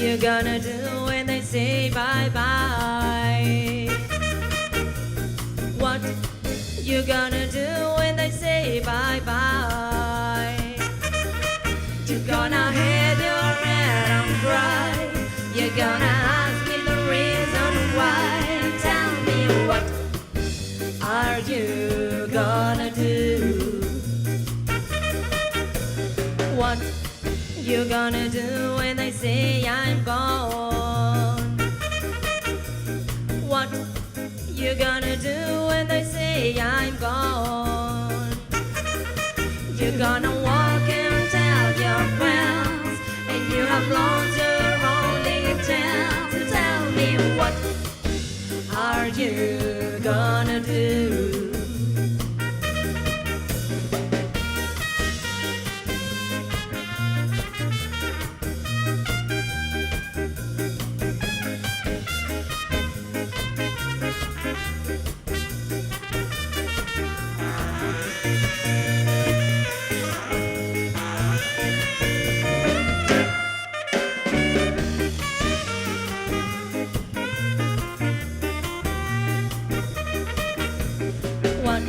you gonna do when they say bye-bye? What you gonna do when they say bye-bye? You gonna hide your head and cry. You're gonna ask me the reason why. Tell me, what are you gonna do? What you gonna do when they say I'm gone? What you gonna do when they say I'm gone? You're gonna walk and tell your friends, and you have lost your only chance. Tell me, what are you gonna do? What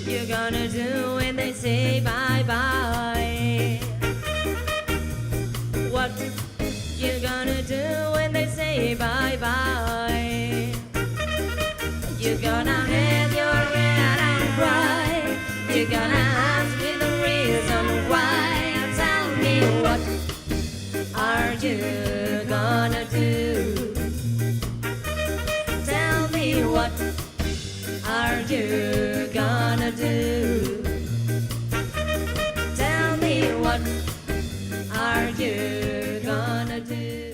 you gonna do when they say bye-bye? What you gonna do when they say bye-bye? You're gonna hide your head and cry. You're gonna ask me the reason why. Tell me, what are you gonna do? Tell me, what are you gonna do? Tell me, what are you gonna do?